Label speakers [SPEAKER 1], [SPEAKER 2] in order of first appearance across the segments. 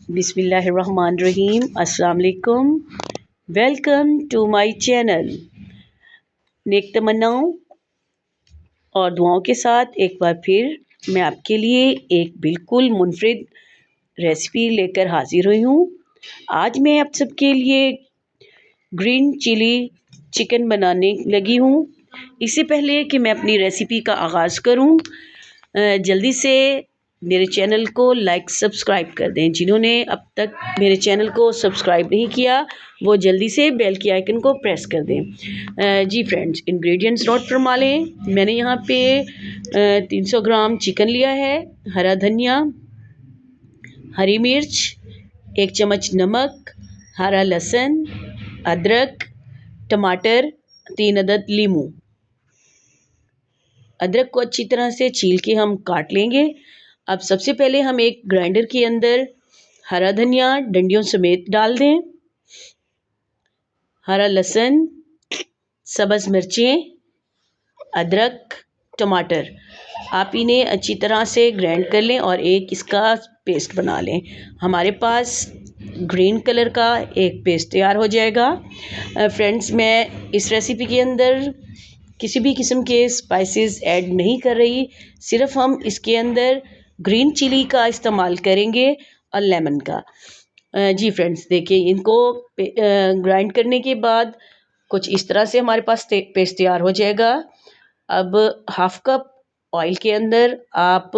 [SPEAKER 1] बिस्मिल्लाहिर्रहमानिर्रहीम। अस्सलाम वालेकुम। Welcome to my channel. नेक तमन्नाओं और दुआओं के साथ एक बार फिर मैं आपके लिए एक बिल्कुल मुनफरिद रेसिपी लेकर हाजिर हुई हूँ। आज मैं आप सबके लिए ग्रीन चिली चिकन बनाने लगी हूँ। इससे पहले कि मैं अपनी रेसिपी का आगाज़ करूँ, जल्दी से मेरे चैनल को लाइक सब्सक्राइब कर दें। जिन्होंने अब तक मेरे चैनल को सब्सक्राइब नहीं किया वो जल्दी से बेल के आइकन को प्रेस कर दें। जी फ्रेंड्स, इंग्रेडिएंट्स नोट फरमा लें। मैंने यहाँ पे 300 ग्राम चिकन लिया है, हरा धनिया, हरी मिर्च, 1 चम्मच नमक, हरा लहसुन, अदरक, टमाटर, 3 अदद लीमू। अदरक को अच्छी तरह से छील के हम काट लेंगे। अब सबसे पहले हम एक ग्राइंडर के अंदर हरा धनिया डंडियों समेत डाल दें, हरा लहसुन, सब्ज़ मिर्चें, अदरक, टमाटर। आप इन्हें अच्छी तरह से ग्राइंड कर लें और एक इसका पेस्ट बना लें। हमारे पास ग्रीन कलर का एक पेस्ट तैयार हो जाएगा। फ्रेंड्स, मैं इस रेसिपी के अंदर किसी भी किस्म के स्पाइसेस ऐड नहीं कर रही, सिर्फ हम इसके अंदर ग्रीन चिली का इस्तेमाल करेंगे और लेमन का। जी फ्रेंड्स, देखिए इनको ग्राइंड करने के बाद कुछ इस तरह से हमारे पास पेस्ट तैयार हो जाएगा। अब हाफ कप ऑयल के अंदर आप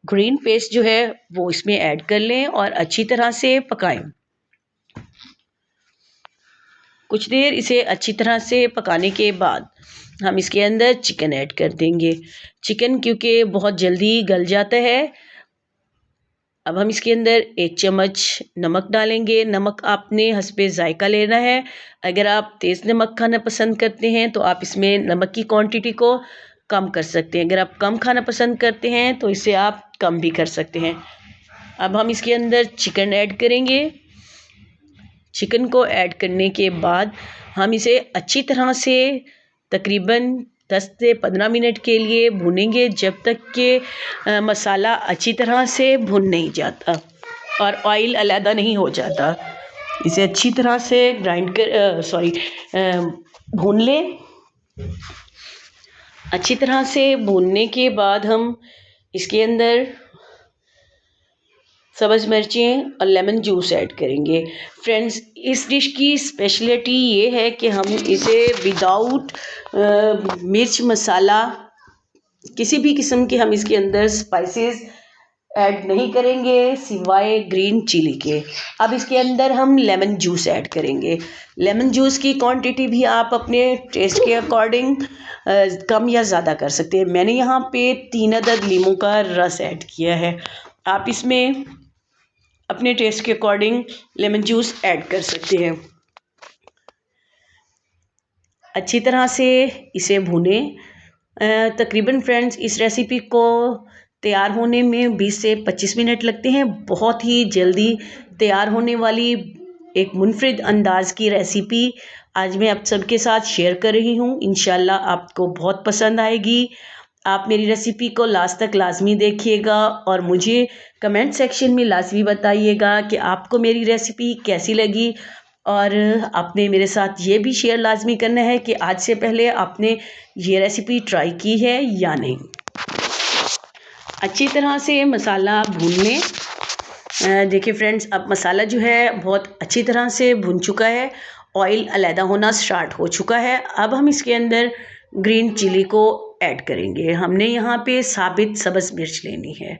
[SPEAKER 1] ग्रीन पेस्ट जो है वो इसमें ऐड कर लें और अच्छी तरह से पकाएं। कुछ देर इसे अच्छी तरह से पकाने के बाद हम इसके अंदर चिकन ऐड कर देंगे। चिकन क्योंकि बहुत जल्दी गल जाता है। अब हम इसके अंदर 1 चम्मच नमक डालेंगे। नमक आपने हस्बे ज़ायका लेना है। अगर आप तेज़ नमक खाना पसंद करते हैं तो आप इसमें नमक की क्वांटिटी को कम कर सकते हैं। अगर आप कम खाना पसंद करते हैं तो इसे आप कम भी कर सकते हैं। अब हम इसके अंदर चिकन ऐड करेंगे। चिकन को ऐड करने के बाद हम इसे अच्छी तरह से तकरीबन 10 से 15 मिनट के लिए भूनेंगे, जब तक कि मसाला अच्छी तरह से भुन नहीं जाता और ऑयल अलहदा नहीं हो जाता। इसे अच्छी तरह से भून लें। अच्छी तरह से भूनने के बाद हम इसके अंदर सब्ज़ मिर्चें और लेमन जूस ऐड करेंगे। फ्रेंड्स, इस डिश की स्पेशलिटी ये है कि हम इसे विदाउट मिर्च मसाला किसी भी किस्म के हम इसके अंदर स्पाइसेस ऐड नहीं करेंगे सिवाय ग्रीन चिली के। अब इसके अंदर हम लेमन जूस ऐड करेंगे। लेमन जूस की क्वांटिटी भी आप अपने टेस्ट के अकॉर्डिंग कम या ज़्यादा कर सकते हैं। मैंने यहाँ पे 3 अदद लीमू का रस ऐड किया है। आप इसमें अपने टेस्ट के अकॉर्डिंग लेमन जूस ऐड कर सकते हैं। अच्छी तरह से इसे भूनें। तकरीबन फ्रेंड्स, इस रेसिपी को तैयार होने में 20 से 25 मिनट लगते हैं। बहुत ही जल्दी तैयार होने वाली एक मुनफरिद अंदाज़ की रेसिपी आज मैं आप सबके साथ शेयर कर रही हूँ। इंशाल्लाह आपको बहुत पसंद आएगी। आप मेरी रेसिपी को लास्ट तक लाजमी देखिएगा और मुझे कमेंट सेक्शन में लाजमी बताइएगा कि आपको मेरी रेसिपी कैसी लगी। और आपने मेरे साथ ये भी शेयर लाजमी करना है कि आज से पहले आपने ये रेसिपी ट्राई की है या नहीं। अच्छी तरह से मसाला भून लें। देखिए फ्रेंड्स, अब मसाला जो है बहुत अच्छी तरह से भुन चुका है, ऑयल अलहदा होना स्टार्ट हो चुका है। अब हम इसके अंदर ग्रीन चिली को ऐड करेंगे। हमने यहाँ पे साबित सब्ज़ मिर्च लेनी है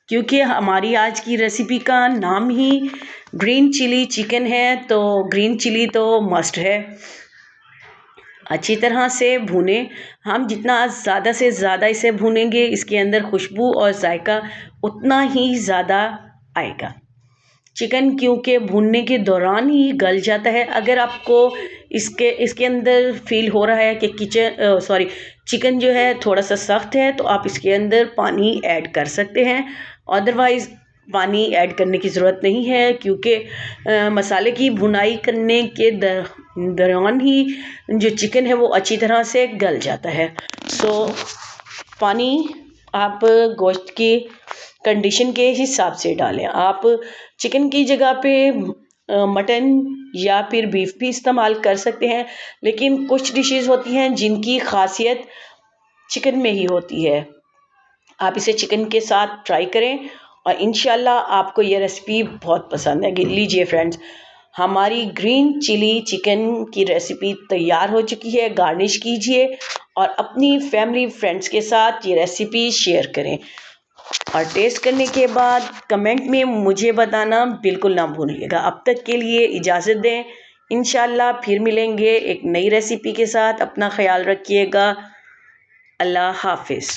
[SPEAKER 1] क्योंकि हमारी आज की रेसिपी का नाम ही ग्रीन चिली चिकन है, तो ग्रीन चिली तो मस्ट है। अच्छी तरह से भूनें। हम जितना ज़्यादा से ज़्यादा इसे भूनेंगे इसके अंदर खुशबू और जायका उतना ही ज़्यादा आएगा। चिकन क्योंकि भूनने के दौरान ही गल जाता है। अगर आपको इसके अंदर फील हो रहा है कि चिकन जो है थोड़ा सा सख्त है तो आप इसके अंदर पानी ऐड कर सकते हैं। अदरवाइज़ पानी ऐड करने की ज़रूरत नहीं है क्योंकि मसाले की भुनाई करने के दौरान ही जो चिकन है वो अच्छी तरह से गल जाता है। पानी आप गोश्त की कंडीशन के हिसाब से डालें। आप चिकन की जगह पे मटन या फिर बीफ भी इस्तेमाल कर सकते हैं, लेकिन कुछ डिशेस होती हैं जिनकी खासियत चिकन में ही होती है। आप इसे चिकन के साथ ट्राई करें और इंशाल्लाह आपको ये रेसिपी बहुत पसंद है। लीजिए फ्रेंड्स, हमारी ग्रीन चिली चिकन की रेसिपी तैयार हो चुकी है। गार्निश कीजिए और अपनी फैमिली फ्रेंड्स के साथ ये रेसिपी शेयर करें और टेस्ट करने के बाद कमेंट में मुझे बताना बिल्कुल ना भूलिएगा। अब तक के लिए इजाज़त दें, इंशाल्लाह फिर मिलेंगे एक नई रेसिपी के साथ। अपना ख्याल रखिएगा। अल्लाह हाफिज़।